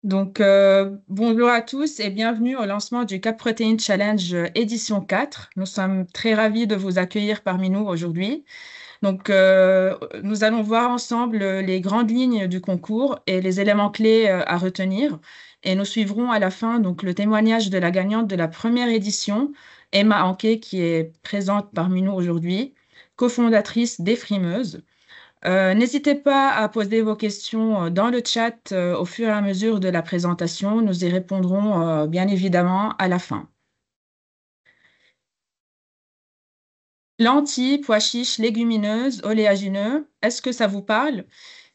Bonjour à tous et bienvenue au lancement du Cap Protein Challenge édition 4. Nous sommes très ravis de vous accueillir parmi nous aujourd'hui. Nous allons voir ensemble les grandes lignes du concours et les éléments clés à retenir. Et nous suivrons à la fin le témoignage de la gagnante de la première édition, Emma Anquet, qui est présente parmi nous aujourd'hui, cofondatrice des Frimeuses. N'hésitez pas à poser vos questions dans le chat au fur et à mesure de la présentation. Nous y répondrons bien évidemment à la fin. Lentilles, pois chiches, légumineuses, oléagineux, est-ce que ça vous parle?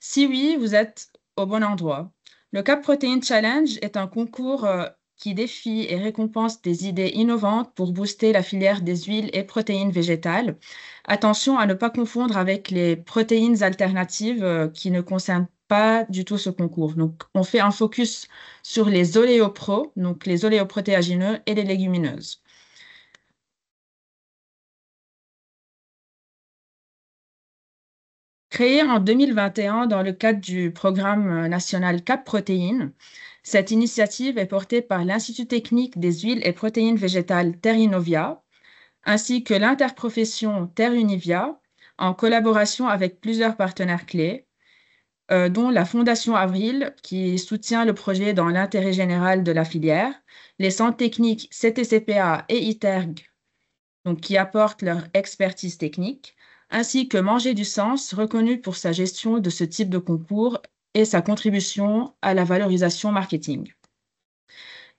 Si oui, vous êtes au bon endroit. Le Cap Protein Challenge est un concours qui défie et récompense des idées innovantes pour booster la filière des huiles et protéines végétales. Attention à ne pas confondre avec les protéines alternatives qui ne concernent pas du tout ce concours. Donc, on fait un focus sur les oléopros, donc les oléoprotéagineux et les légumineuses. Créée en 2021 dans le cadre du programme national Cap Protéines, cette initiative est portée par l'Institut technique des huiles et protéines végétales Terrinovia, ainsi que l'interprofession Terunivia, en collaboration avec plusieurs partenaires clés, dont la Fondation Avril, qui soutient le projet dans l'intérêt général de la filière, les centres techniques CTCPA et ITERG, donc qui apportent leur expertise technique, ainsi que Manger du Sens, reconnu pour sa gestion de ce type de concours et sa contribution à la valorisation marketing.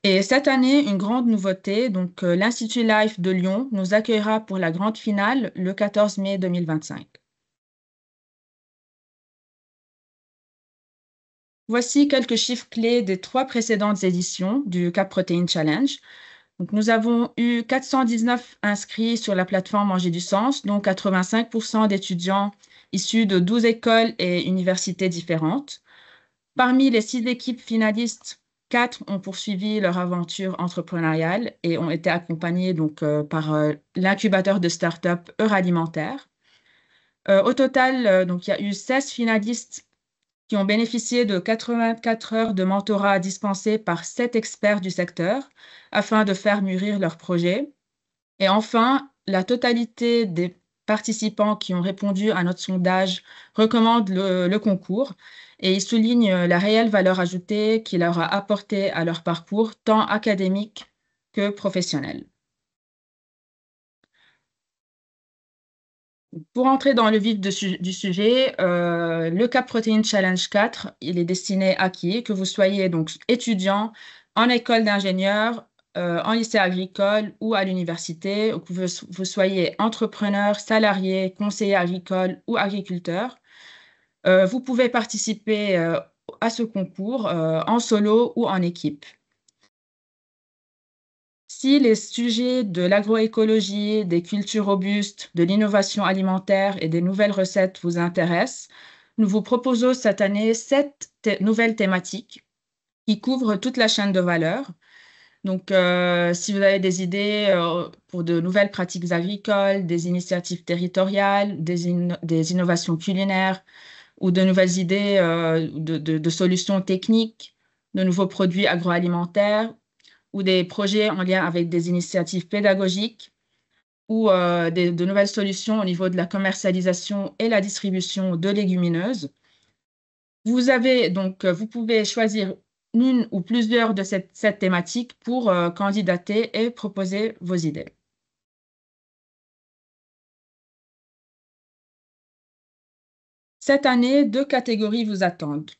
Et cette année, une grande nouveauté, l'Institut Life de Lyon nous accueillera pour la grande finale le 14 mai 2025. Voici quelques chiffres clés des 3 précédentes éditions du Cap Protein Challenge. Donc, nous avons eu 419 inscrits sur la plateforme Manger du Sens, dont 85% d'étudiants issus de 12 écoles et universités différentes. Parmi les 6 équipes finalistes, 4 ont poursuivi leur aventure entrepreneuriale et ont été accompagnés par l'incubateur de start-up Euralimentaire. Au total, il y a eu 16 finalistes qui ont bénéficié de 84 heures de mentorat dispensé par 7 experts du secteur afin de faire mûrir leur projet. Et enfin, la totalité des participants qui ont répondu à notre sondage recommandent le concours et ils soulignent la réelle valeur ajoutée qu'il leur a apporté à leur parcours, tant académique que professionnel. Pour entrer dans le vif du sujet, le Cap Protein Challenge 4, il est destiné à qui? Que vous soyez donc étudiant en école d'ingénieur, en lycée agricole ou à l'université, ou que vous soyez entrepreneur, salarié, conseiller agricole ou agriculteur. Vous pouvez participer à ce concours en solo ou en équipe. Si les sujets de l'agroécologie, des cultures robustes, de l'innovation alimentaire et des nouvelles recettes vous intéressent, nous vous proposons cette année 7 nouvelles thématiques qui couvrent toute la chaîne de valeur. Si vous avez des idées pour de nouvelles pratiques agricoles, des initiatives territoriales, des innovations culinaires ou de nouvelles idées de solutions techniques, de nouveaux produits agroalimentaires, ou des projets en lien avec des initiatives pédagogiques ou de nouvelles solutions au niveau de la commercialisation et la distribution de légumineuses. Vous pouvez choisir une ou plusieurs de cette thématique pour candidater et proposer vos idées. Cette année, 2 catégories vous attendent.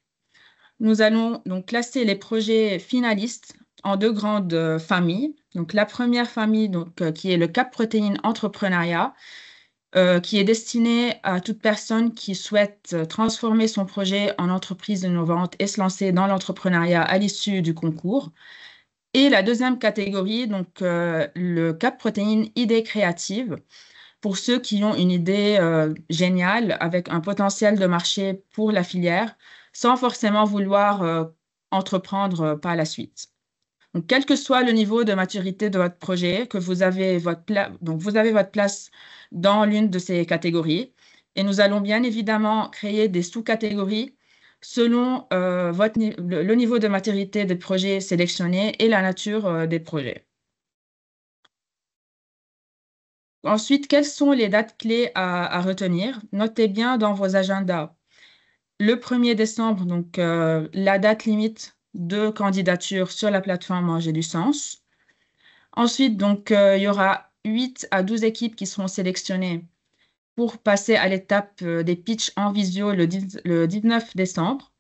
Nous allons donc classer les projets finalistes en 2 grandes familles. Donc, la première famille, qui est le Cap Protéines Entrepreneuriat, qui est destiné à toute personne qui souhaite transformer son projet en entreprise innovante et se lancer dans l'entrepreneuriat à l'issue du concours. Et la deuxième catégorie, le Cap Protéines Idées créatives, pour ceux qui ont une idée géniale avec un potentiel de marché pour la filière, sans forcément vouloir entreprendre par la suite. Donc, quel que soit le niveau de maturité de votre projet, que vous avez vous avez votre place dans l'une de ces catégories. Et nous allons bien évidemment créer des sous-catégories selon le niveau de maturité des projets sélectionnés et la nature des projets. Ensuite, quelles sont les dates clés à retenir? Notez bien dans vos agendas le 1er décembre, donc la date limite de candidature sur la plateforme Manger du Sens. Ensuite, donc, il y aura 8 à 12 équipes qui seront sélectionnées pour passer à l'étape des pitchs en visio le 19 décembre.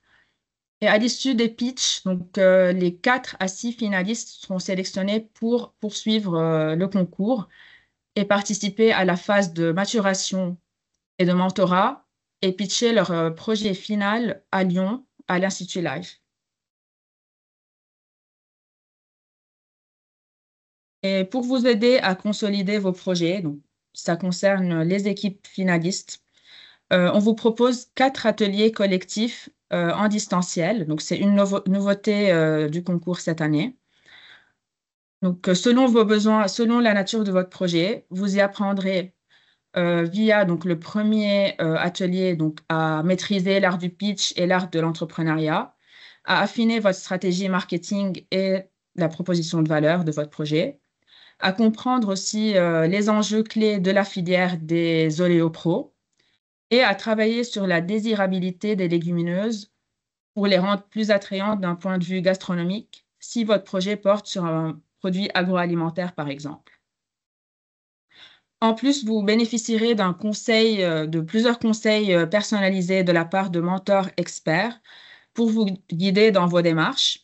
Et à l'issue des pitchs, donc, les 4 à 6 finalistes seront sélectionnés pour poursuivre le concours et participer à la phase de maturation et de mentorat et pitcher leur projet final à Lyon, à l'Institut Life. Et pour vous aider à consolider vos projets, donc ça concerne les équipes finalistes, on vous propose 4 ateliers collectifs en distanciel. Donc, c'est une nouveauté du concours cette année. Donc, selon vos besoins, selon la nature de votre projet, vous y apprendrez via donc, le premier atelier donc, à maîtriser l'art du pitch et l'art de l'entrepreneuriat, à affiner votre stratégie marketing et la proposition de valeur de votre projet, à comprendre aussi les enjeux clés de la filière des oléopros et à travailler sur la désirabilité des légumineuses pour les rendre plus attrayantes d'un point de vue gastronomique si votre projet porte sur un produit agroalimentaire, par exemple. En plus, vous bénéficierez de plusieurs conseils personnalisés de la part de mentors experts pour vous guider dans vos démarches.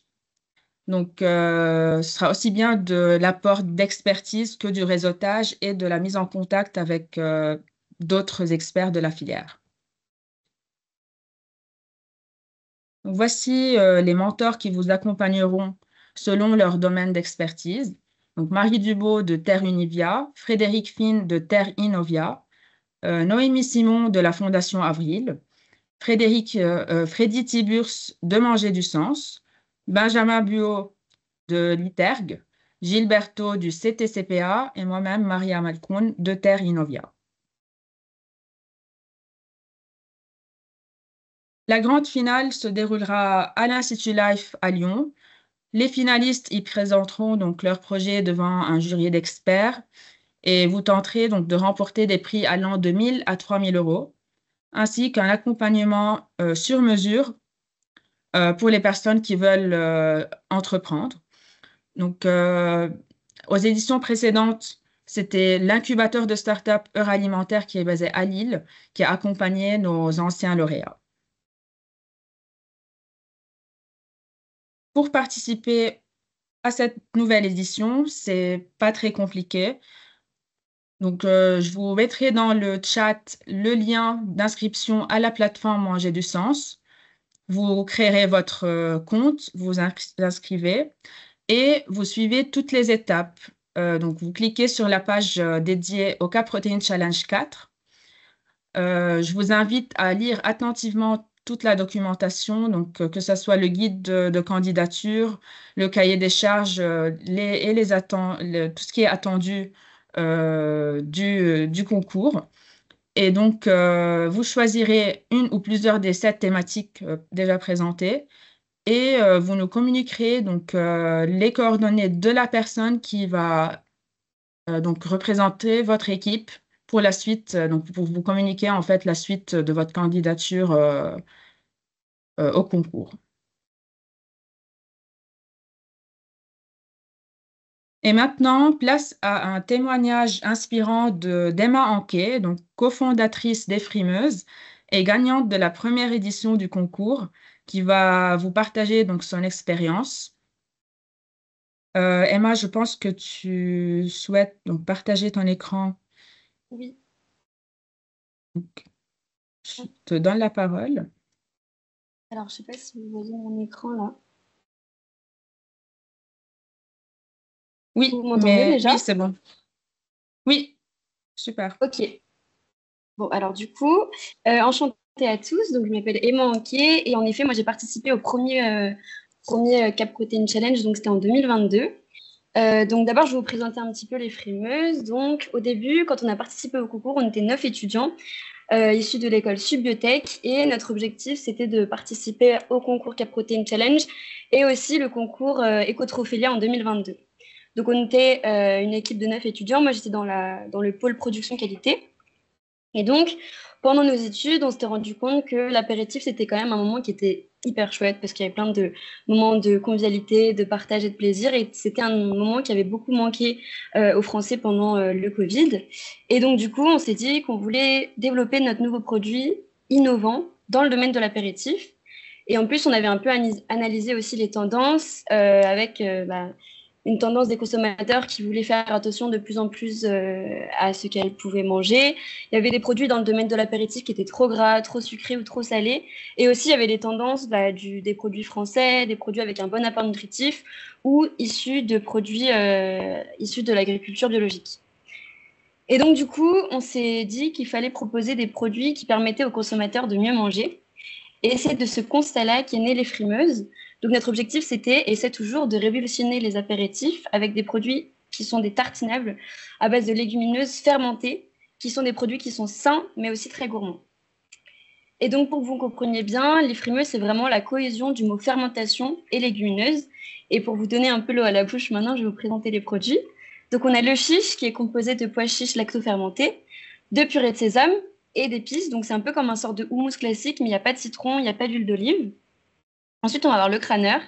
Donc, ce sera aussi bien de l'apport d'expertise que du réseautage et de la mise en contact avec d'autres experts de la filière. Donc, voici les mentors qui vous accompagneront selon leur domaine d'expertise. Donc, Marie Dubo de Terre Univia, Frédéric Fine de Terre Innovia, Noémie Simon de la Fondation Avril, Freddy Tiburce de Manger du Sens, Benjamin Buot de l'ITERG, Gilberto du CTCPA et moi-même, Maria Malkoun de Terre Innovia. La grande finale se déroulera à l'Institut Life à Lyon. Les finalistes y présenteront donc leur projet devant un jury d'experts et vous tenterez donc de remporter des prix allant de 1 000 à 3 000 euros, ainsi qu'un accompagnement sur mesure pour les personnes qui veulent entreprendre. Donc, aux éditions précédentes, c'était l'incubateur de start-up Heure Alimentaire qui est basé à Lille, qui a accompagné nos anciens lauréats. Pour participer à cette nouvelle édition, c'est pas très compliqué. Donc, je vous mettrai dans le chat le lien d'inscription à la plateforme Manger du Sens. Vous créerez votre compte, vous inscrivez et vous suivez toutes les étapes. Donc, vous cliquez sur la page dédiée au Cap Protein Challenge 4. Je vous invite à lire attentivement toute la documentation, donc que ce soit le guide de candidature, le cahier des charges tout ce qui est attendu du concours. Et donc, vous choisirez une ou plusieurs des 7 thématiques déjà présentées et vous nous communiquerez donc, les coordonnées de la personne qui va donc, représenter votre équipe pour la suite, donc pour vous communiquer en fait la suite de votre candidature au concours. Et maintenant, place à un témoignage inspirant d'Emma Anquet, donc cofondatrice des Frimeuses et gagnante de la première édition du concours, qui va vous partager donc son expérience. Emma, je pense que tu souhaites donc partager ton écran. Oui. Donc, je te donne la parole. Alors, je ne sais pas si vous voyez mon écran là. Oui, vous m'entendez déjà? Oui, c'est bon. Oui, super. Ok. Bon, alors du coup, enchantée à tous. Donc, je m'appelle Emma Anquier et en effet, moi, j'ai participé au premier Cap Protein Challenge, donc c'était en 2022. Donc d'abord, je vais vous présenter un petit peu les frimeuses. Donc au début, quand on a participé au concours, on était 9 étudiants. issus de l'école Subbiotech. Et notre objectif, c'était de participer au concours Cap Protein Challenge et aussi le concours Ecotrophelia en 2022. Donc, on était une équipe de 9 étudiants. Moi, j'étais dans le pôle production qualité. Et donc, pendant nos études, on s'était rendu compte que l'apéritif, c'était quand même un moment qui était hyper chouette parce qu'il y avait plein de moments de convivialité, de partage et de plaisir. Et c'était un moment qui avait beaucoup manqué aux Français pendant le Covid. Et donc, du coup, on s'est dit qu'on voulait développer notre nouveau produit innovant dans le domaine de l'apéritif. Et en plus, on avait un peu analysé aussi les tendances avec une tendance des consommateurs qui voulaient faire attention de plus en plus à ce qu'elles pouvaient manger. Il y avait des produits dans le domaine de l'apéritif qui étaient trop gras, trop sucrés ou trop salés. Et aussi, il y avait des tendances des produits français, des produits avec un bon apport nutritif ou issus de produits issus de l'agriculture biologique. Et donc, du coup, on s'est dit qu'il fallait proposer des produits qui permettaient aux consommateurs de mieux manger. Et c'est de ce constat-là qu'est née les frimeuses. Donc notre objectif, c'était, et c'est toujours, de révolutionner les apéritifs avec des produits qui sont des tartinables à base de légumineuses fermentées, qui sont des produits qui sont sains, mais aussi très gourmands. Et donc, pour que vous compreniez bien, les frimeuses, c'est vraiment la cohésion du mot fermentation et légumineuse. Et pour vous donner un peu l'eau à la bouche, maintenant, je vais vous présenter les produits. Donc, on a le chiche, qui est composé de pois chiches lactofermentés, de purée de sésame, et d'épices. Donc, c'est un peu comme un sort de houmous classique, mais il n'y a pas de citron, il n'y a pas d'huile d'olive. Ensuite, on va avoir le crâneur,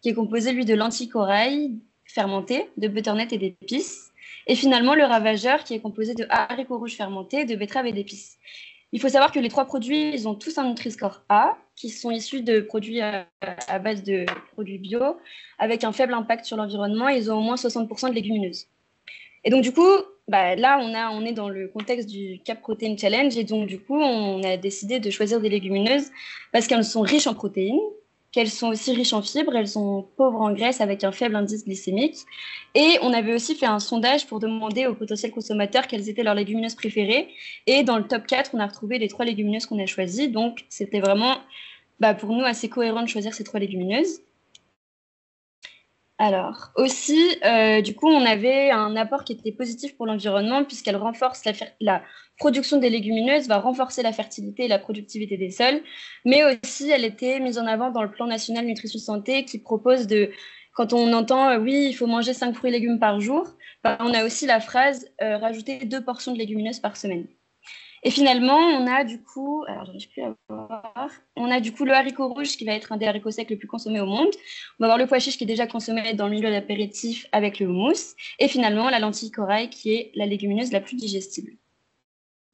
qui est composé, lui, de lentilles corail fermentées, de butternut et d'épices. Et finalement, le ravageur, qui est composé de haricots rouges fermentés, de betteraves et d'épices. Il faut savoir que les trois produits, ils ont tous un Nutri-Score A, qui sont issus de produits à base de produits bio, avec un faible impact sur l'environnement. Ils ont au moins 60% de légumineuses. Et donc, du coup, là, on est dans le contexte du Cap Protein Challenge. Et donc, du coup, on a décidé de choisir des légumineuses parce qu'elles sont riches en protéines, qu'elles sont aussi riches en fibres, elles sont pauvres en graisse avec un faible indice glycémique. Et on avait aussi fait un sondage pour demander aux potentiels consommateurs quelles étaient leurs légumineuses préférées. Et dans le top 4, on a retrouvé les 3 légumineuses qu'on a choisies. Donc, c'était vraiment, pour nous, assez cohérent de choisir ces 3 légumineuses. Alors, aussi, du coup, on avait un apport qui était positif pour l'environnement puisqu'elle renforce la production des légumineuses, va renforcer la fertilité et la productivité des sols, mais aussi elle était mise en avant dans le plan national nutrition santé qui propose quand on entend oui, il faut manger 5 fruits et légumes par jour, on a aussi la phrase rajouter 2 portions de légumineuses par semaine. Et finalement, on a du coup, alors j'arrive plus à voir, on a du coup le haricot rouge qui va être un des haricots secs les plus consommés au monde. On va avoir le pois chiche qui est déjà consommé dans le milieu de l'apéritif avec le houmous. Et finalement, la lentille corail qui est la légumineuse la plus digestible.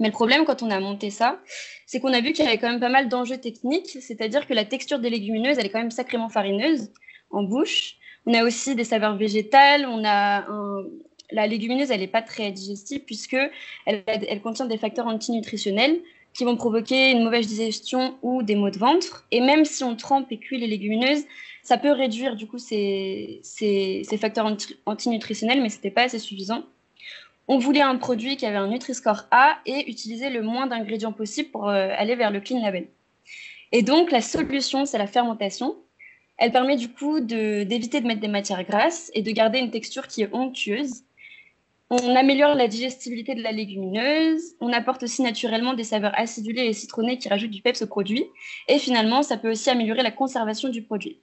Mais le problème quand on a monté ça, c'est qu'on a vu qu'il y avait quand même pas mal d'enjeux techniques, c'est-à-dire que la texture des légumineuses, elle est quand même sacrément farineuse en bouche. On a aussi des saveurs végétales, la légumineuse, elle n'est pas très digestible puisqu'elle contient des facteurs antinutritionnels qui vont provoquer une mauvaise digestion ou des maux de ventre. Et même si on trempe et cuit les légumineuses, ça peut réduire du coup ces facteurs antinutritionnels, mais ce n'était pas assez suffisant. On voulait un produit qui avait un Nutri-Score A et utiliser le moins d'ingrédients possible pour aller vers le clean label. Et donc, la solution, c'est la fermentation. Elle permet du coup d'éviter de mettre des matières grasses et de garder une texture qui est onctueuse. On améliore la digestibilité de la légumineuse. On apporte aussi naturellement des saveurs acidulées et citronnées qui rajoutent du peps au produit. Et finalement, ça peut aussi améliorer la conservation du produit.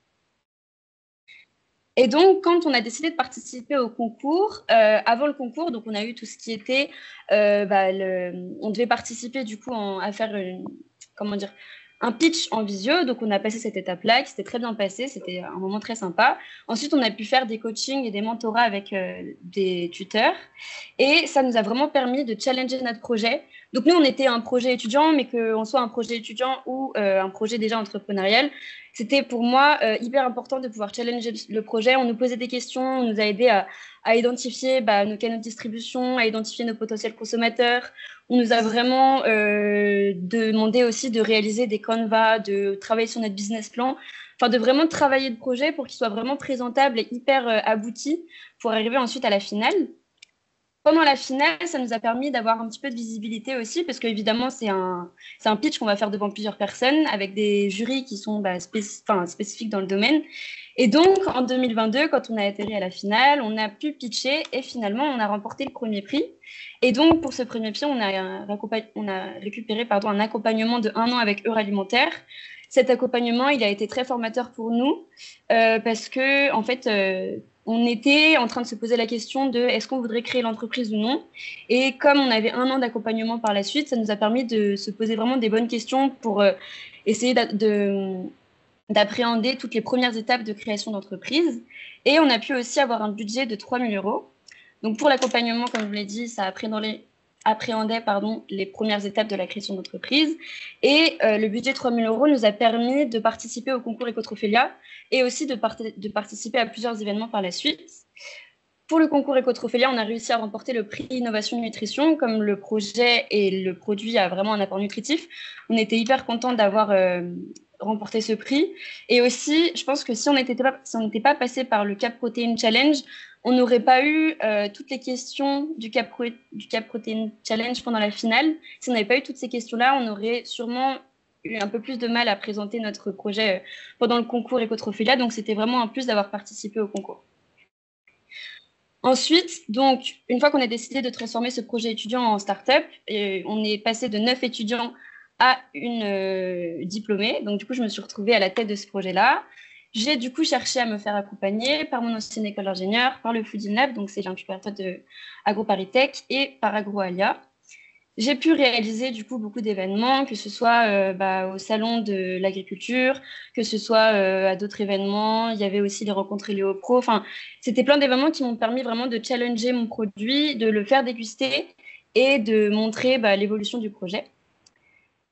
Et donc, quand on a décidé de participer au concours, avant le concours, donc on a eu tout ce qui était, on devait participer du coup à faire un pitch en visio. Donc, on a passé cette étape-là, qui s'était très bien passé. C'était un moment très sympa. Ensuite, on a pu faire des coachings et des mentorats avec des tuteurs. Et ça nous a vraiment permis de challenger notre projet. Donc, nous, on était un projet étudiant, mais qu'on soit un projet étudiant ou un projet déjà entrepreneurial, c'était pour moi hyper important de pouvoir challenger le projet. On nous posait des questions, on nous a aidé à identifier nos canaux de distribution, à identifier nos potentiels consommateurs. On nous a vraiment demandé aussi de réaliser des canevas, de travailler sur notre business plan, enfin de vraiment travailler le projet pour qu'il soit vraiment présentable et hyper abouti pour arriver ensuite à la finale. Pendant la finale, ça nous a permis d'avoir un petit peu de visibilité aussi, parce qu'évidemment, c'est un pitch qu'on va faire devant plusieurs personnes, avec des jurys qui sont spécifiques dans le domaine. Et donc, en 2022, quand on a atterri à la finale, on a pu pitcher et finalement, on a remporté le premier prix. Et donc, pour ce premier prix, on a récupéré un accompagnement de 1 an avec Euralimentaire. Cet accompagnement, il a été très formateur pour nous parce que, en fait, on était en train de se poser la question de est-ce qu'on voudrait créer l'entreprise ou non. Et comme on avait 1 an d'accompagnement par la suite, ça nous a permis de se poser vraiment des bonnes questions pour essayer d'appréhender toutes les premières étapes de création d'entreprise. Et on a pu aussi avoir un budget de 3 000 euros. Donc pour l'accompagnement, comme je vous l'ai dit, ça appréhendait les premières étapes de la création d'entreprise. Et le budget de 3 000 euros nous a permis de participer au concours Ecotrophélia et aussi de participer à plusieurs événements par la suite. Pour le concours Ecotrophélia, on a réussi à remporter le prix Innovation Nutrition. Comme le projet et le produit a vraiment un apport nutritif, on était hyper contents d'avoir remporté ce prix. Et aussi, je pense que si on n'était pas passé par le Cap Protein Challenge, on n'aurait pas eu toutes les questions du Cap Protein Challenge pendant la finale. Si on n'avait pas eu toutes ces questions-là, on aurait sûrement eu un peu plus de mal à présenter notre projet pendant le concours Ecotrophélia. Donc, c'était vraiment un plus d'avoir participé au concours. Ensuite, donc, une fois qu'on a décidé de transformer ce projet étudiant en start-up, on est passé de 9 étudiants à une diplômée. Donc, du coup, je me suis retrouvée à la tête de ce projet-là. J'ai du coup cherché à me faire accompagner par mon ancienne école d'ingénieur, par le Fooding Lab, donc c'est l'incubateur de AgroParisTech, et par AgroAlia. J'ai pu réaliser du coup beaucoup d'événements, que ce soit au salon de l'agriculture, que ce soit à d'autres événements. Il y avait aussi les rencontres Léo Pro. Enfin, c'était plein d'événements qui m'ont permis vraiment de challenger mon produit, de le faire déguster et de montrer l'évolution du projet.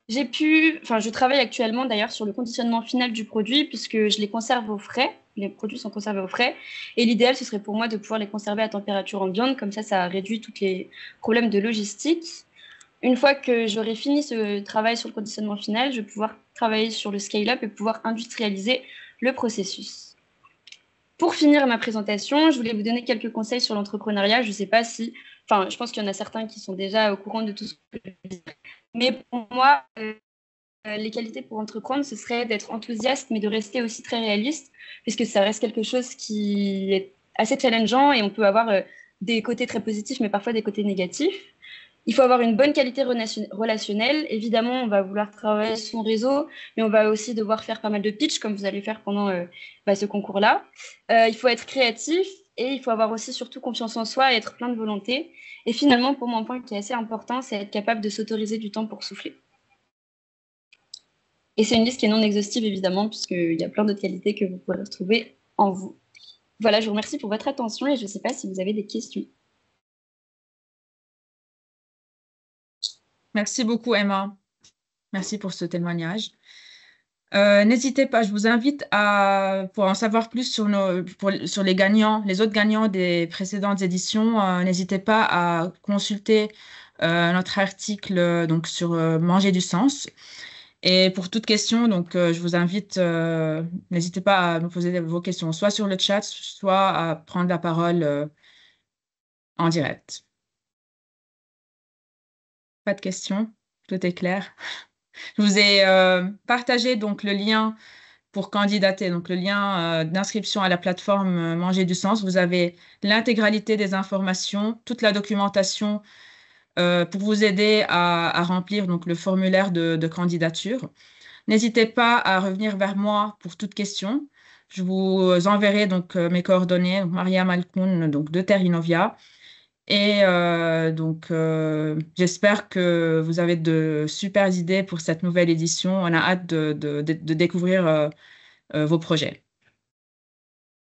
Je travaille actuellement d'ailleurs sur le conditionnement final du produit puisque je les conserve au frais. Les produits sont conservés au frais. Et l'idéal, ce serait pour moi de pouvoir les conserver à température ambiante. Comme ça réduit tous les problèmes de logistique. Une fois que j'aurai fini ce travail sur le conditionnement final, je vais pouvoir travailler sur le scale-up et pouvoir industrialiser le processus. Pour finir ma présentation, je voulais vous donner quelques conseils sur l'entrepreneuriat. Je ne sais pas si... Enfin, je pense qu'il y en a certains qui sont déjà au courant de tout ce que je veux dire. Mais pour moi, les qualités pour entreprendre, ce serait d'être enthousiaste, mais de rester aussi très réaliste, puisque ça reste quelque chose qui est assez challengeant et on peut avoir des côtés très positifs, mais parfois des côtés négatifs. Il faut avoir une bonne qualité relationnelle. Évidemment, on va vouloir travailler son réseau, mais on va aussi devoir faire pas mal de pitch, comme vous allez faire pendant ce concours-là. Il faut être créatif et il faut avoir aussi surtout confiance en soi et être plein de volonté. Et finalement, pour moi, un point qui est assez important, c'est être capable de s'autoriser du temps pour souffler. Et c'est une liste qui est non exhaustive, évidemment, puisqu'il y a plein d'autres qualités que vous pourrez retrouver en vous. Voilà, je vous remercie pour votre attention et je ne sais pas si vous avez des questions. Merci beaucoup, Emma. Merci pour ce témoignage. N'hésitez pas, je vous invite pour en savoir plus sur les gagnants, les autres gagnants des précédentes éditions, n'hésitez pas à consulter notre article donc, sur Manger du sens. Et pour toute question, donc, je vous invite, n'hésitez pas à me poser vos questions, soit sur le chat, soit à prendre la parole en direct. Pas de questions? Tout est clair? Je vous ai partagé donc le lien pour candidater, donc le lien d'inscription à la plateforme Manger du Sens. Vous avez l'intégralité des informations, toute la documentation pour vous aider à remplir donc, le formulaire de candidature. N'hésitez pas à revenir vers moi pour toute question. Je vous enverrai donc mes coordonnées, donc Maria Malkoun, donc de Terre Innovia. Et j'espère que vous avez de super idées pour cette nouvelle édition. On a hâte de découvrir vos projets.